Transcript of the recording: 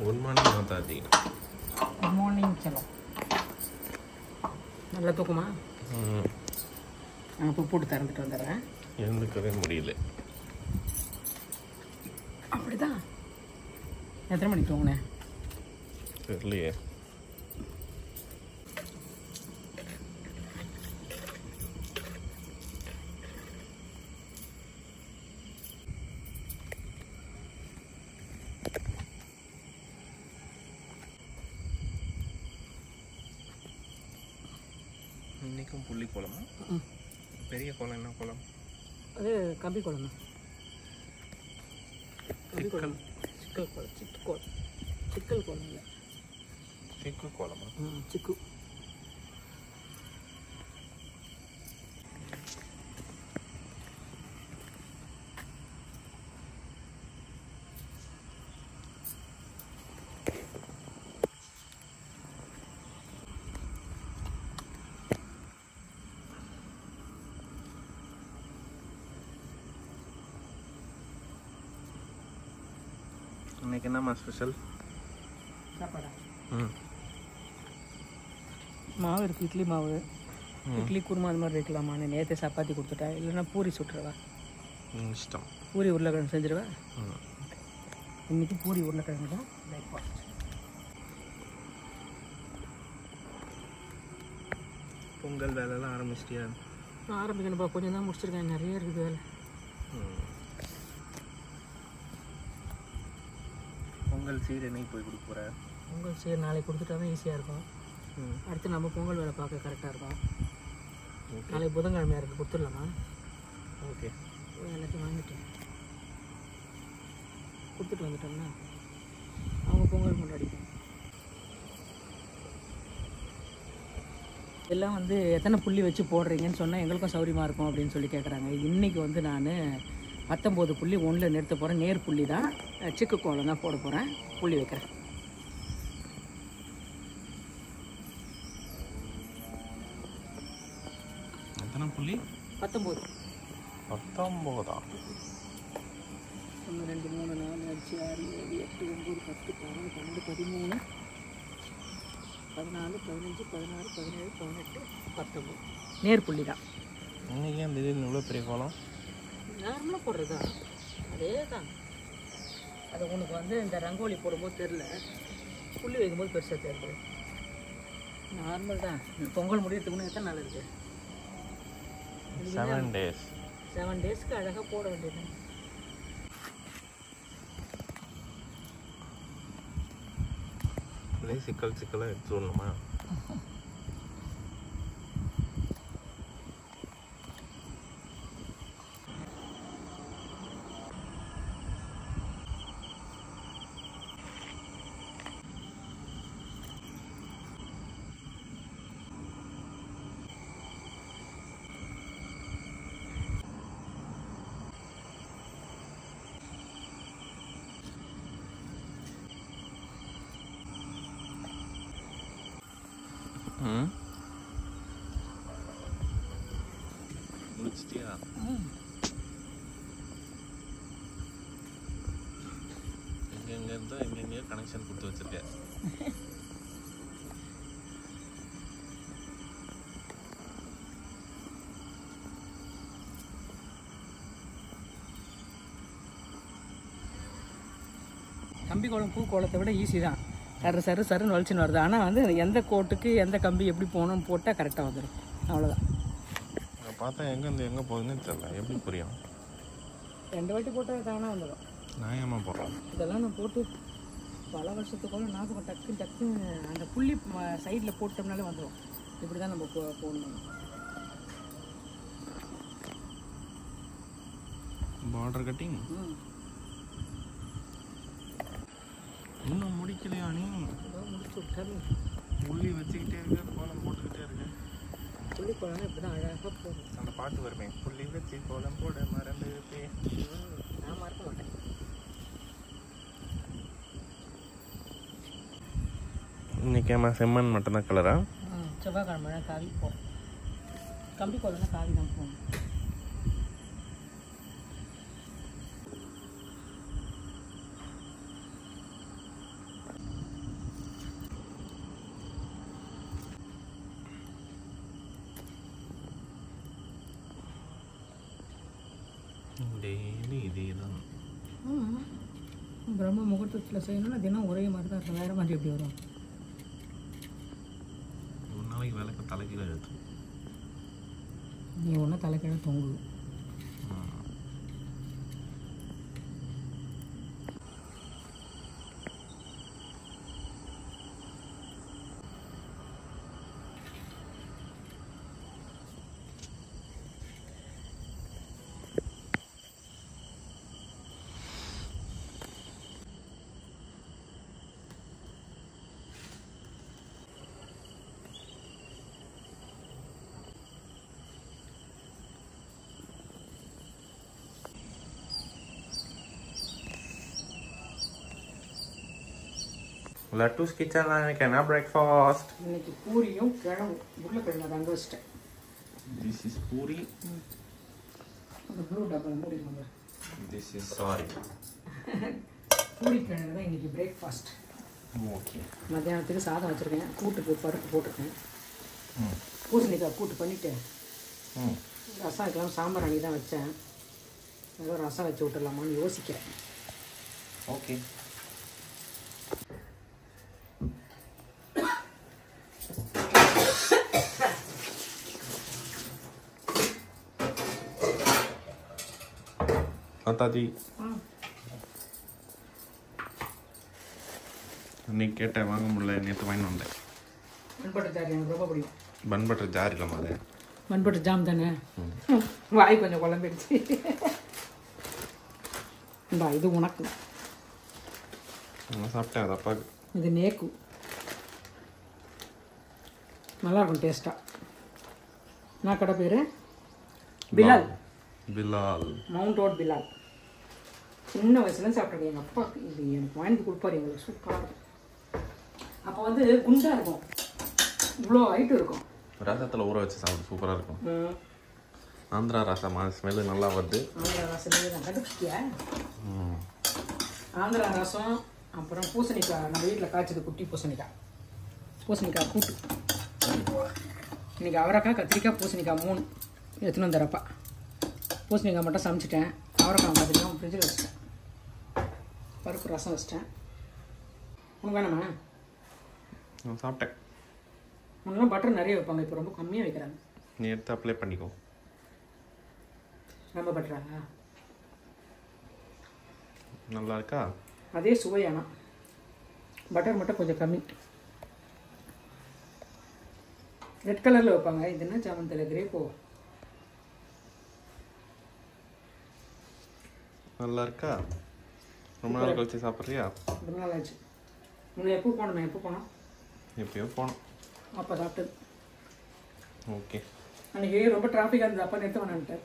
Good morning Mataji. Good morning செல்லம். நல்லா தூக்குமா? நான் இப்போ போட்டு திறந்துட்டு வந்துடுறேன். எழுந்துக்கவே முடியல. அப்படிதான். எத்தனை மணிக்கு தூங்குனேன் தெரியலையே. இன்னைக்கும் புள்ளி கோலமா? பெரிய கோலம் என்ன கோலம்? அது கம்பி கோலம். கம்பி கோலம். சிக்கல் கோலம். சிக்கு கோலம். சிக்கல் கோலம் இல்லை, சிக்கு கோலமா? சிக்கு. இன்னைக்கு என்னம்மா ஸ்பெஷல்? சாப்பாடா? மாவு இருக்குது, இட்லி மாவு. இட்லி குருமா அந்த மாதிரி வைக்கலாமான்னு நேற்று சப்பாத்தி கொடுத்துட்டேன். இல்லைன்னா பூரி சுட்டுருவா. இஷ்டம். பூரி உருளைக்கிழங்கு செஞ்சிருவா. இன்றைக்கி பூரி உருளைக்கிழங்கு தான் பிரேக்ஃபாஸ்ட். பொங்கல் வேலைலாம் ஆரம்பிச்சிட்டியா? நான் ஆரம்பிக்கணும்ப்பா, கொஞ்சம் தான் முடிச்சிருக்கேன், நிறைய இருக்குது வேலை. பொங்கல் சீர் என்னைக்கு போய் கொடுக்க போகிற? பொங்கல் சீர் நாளைக்கு கொடுத்துட்டா தான் ஈஸியாக இருக்கும். அடுத்து நம்ம பொங்கல் வேலை பார்க்க கரெக்டாக இருக்கும். நாளைக்கு புதன்கிழமையாக இருக்குது, கொடுத்துடலாமா? ஓகே. எல்லாத்தையும் வாங்கிட்டேன், கொடுத்துட்டு வந்துட்டோம்னா அவங்க பொங்கல் கொண்டாடிக்கும். எல்லாம் வந்து எத்தனை புள்ளி வச்சு போடுறீங்கன்னு சொன்னால் எங்களுக்கும் சௌரியமாக இருக்கும் அப்படின்னு சொல்லி கேட்குறாங்க. இன்றைக்கி வந்து நான் 19 புள்ளி 1ல் நிறுத்த போகிறேன். நேர் புள்ளி தான், சிக்கு கோலம் தான் போட போகிறேன். புள்ளி வைக்கிறேன். எத்தனை புள்ளி? 19. 19ஆ? 1 2 3 4 5 6 7 8 9 10 11 12 13 14 15 16 17 18 19 நேர் புள்ளி தான். இன்னைக்கு ஏன் திடீர்னு இவ்வளோ பெரிய கோலம்? நார்மலாக போடுறது தான், அதே தான். அது உனக்கு வந்து இந்த ரங்கோலி போடும்போது தெரில, புள்ளி வைக்கும்போது பெருசாக தெரியுது. நார்மல் தான். பொங்கல் முடியறதுக்கு எத்தனை நாள் இருக்குது? 7 days. 7 daysக்கு அழகாக போட வேண்டியது. இதே சிக்கல் சிக்கலாக எடுத்து விடணுமா? முடிச்சிட்டியா? எங்கெங்கேருந்தோ எங்கெங்கேயோ கனெக்ஷன் கொடுத்து வச்சிருக்கேன். கம்பி கோலம் பூ கோலத்தை விட ஈஸி தான். சரு சரு சருன்னு வலிச்சுன்னு வருது. ஆனால் வந்து எந்த கோட்டுக்கு எந்த கம்பி எப்படி போகணும்னு போட்டால் கரெக்டாக வந்துடும். அவ்வளோதான். பார்த்தா எங்கேருந்து எங்கே போகுதுன்னு தெரியல. எப்படி புரியும்? 2 வாட்டி போட்டால் தானாக வந்துடும். நான் ஏமா போடுறேன்? இதெல்லாம் நான் போட்டு பல வருஷத்துக்குள்ள ஞாபகம் டக்கு டக்குன்னு அந்த புள்ளி சைடில் போட்டோம்னாலே வந்துடும். இப்படி தான் நம்ம போடணும். பார்டர் கட்டிங் இன்னும் முடிக்கலையா? நீ முடிச்சு விட்டாரு. புள்ளி வச்சுக்கிட்டே இருக்க, கோலம் போட்டுக்கிட்டே இருக்கேன். புள்ளி கோலம் இப்படி தான் அழகாக போடும். அந்த பாட்டு வருமே, புள்ளி வச்சு கோலம் போட மறந்து. நான் மறக்க மாட்டேன். இன்னைக்கு ஏமா செம்மண் மட்டும்தான் கலரா? செவ்வாய்க்கிழமை காவி போ. கம்பி கோலம்னா காவி தான் போகணும். டெய்லி இதே தான். பிரம்ம முகூர்த்தத்தில் செய்யணும்னா தினம் ஒரே மாதிரி தான் இருக்கும். வேறு மாதிரி எப்படி வரும்? ஒரு நாளைக்கு விளக்கு தலைக்கீழ எடுத்து நீ ஒன்றும் தலைக்கீழ தொங்கு. லட்டூஸ் கிச்சன்ல எனக்கு என்ன பிரேக்ஃபாஸ்ட்? இன்னைக்கு பூரியும் கிழங்கு உருளைக்கிழங்கு அதை அங்கே வச்சிட்டேன். This is puri. அந்த ப்ளூ டப்பா மூடிடுவாங்க. This is sorry. பூரி கிழங்கு தான் இன்னைக்கு பிரேக்ஃபாஸ்ட். ஓகே. மத்தியானத்துக்கு சாதம் வச்சுருக்கேன். கூட்டுக்கு பருப்பு போட்டிருக்கேன். பூசணிக்காய் கூட்டு பண்ணிவிட்டு ரசம் வைக்கலாம். சாம்பார் அன்றைக்கி தான் வச்சேன். ஏதோ ரசம் வச்சு விட்டுடலாமான்னு யோசிக்கிறேன். ஓகே. தாத்தாஜி இன்னைக்கு கேட்டேன், வாங்க முடியல, நேற்று வாங்கி வந்தேன். பன் பட்டர் ஜார் எனக்கு ரொம்ப பிடிக்கும். பன் பட்டர் ஜார் இல்லை மாதிரி பன் பட்டர் ஜாம் தானே. வாய் கொஞ்சம் குழம்பிடுச்சு. இந்தா இது உனக்கு. நான் சாப்பிட்டேன், அது அப்பாவுக்கு. இது நேக்கு. நல்லாயிருக்கும் டேஸ்ட்டாக. நான் கடை பேர் பிலால். Bilal mount road Bilal. சின்ன வயசுல சாப்பிட்ருக்கேன். எங்கள் அப்பா இது எனக்கு வாங்கி கொடுப்பாரு. எங்களுக்கு சூப்பராக இருக்கும். அப்போ வந்து குண்டாக இருக்கும், இவ்வளோ ஹைட்டு இருக்கும். ரசத்தில் ஊற வச்சு சாப்பிட சூப்பராக இருக்கும். ஆந்திரா ரசம் ஸ்மெல்லு நல்லா வருது. ஆந்திரா ரசம் தான் கண்டுபிடிச்சியா? ஆந்திரா ரசம், அப்புறம் பூசணிக்காய். நம்ம வீட்டில் காய்ச்சது குட்டி பூசணிக்காய். பூசணிக்காய் கூட்டு. இன்றைக்கி அவரைக்காய், கத்திரிக்காய், பூசணிக்காய் 3 எடுத்துன்னு வந்துடுறப்பா. பூசணிக்காய் மட்டும் சமைச்சிட்டேன். அவரைக்காய் கத்திரிக்காய் ஃப்ரிட்ஜில் வச்சிட்டேன். பருப்பு ரசம் வச்சிட்டேன். உனக்கு வேணாமா? நான் சாப்பிட்டேன். முன்னெல்லாம் பட்டர் நிறைய வைப்பாங்க, இப்போ ரொம்ப கம்மியாக வைக்கிறாங்க. நீ எடுத்து அப்ளை பண்ணிக்கோ. ரொம்ப பட்டரா? நல்லா இருக்கா? அதே சுவையானா பட்டர் மட்டும் கொஞ்சம் கம்மி. ரெட் கலரில் வைப்பாங்க. இது என்ன சாமந்தில் கிரேப்போ? நல்லா இருக்கா? ரொம்ப நாள் கழிச்சு சாப்பிட்றியா? ரொம்ப நாள் ஆச்சு. உன்னை எப்போ போனோம்? எப்போ போனோம்? எப்பயோ போனோம். அப்போ சாப்பிட்டது. ஓகே. அன்றைக்கி ரொம்ப டிராஃபிக்காக இருந்தது. அப்போ நிறுத்த வேணான்ட்டு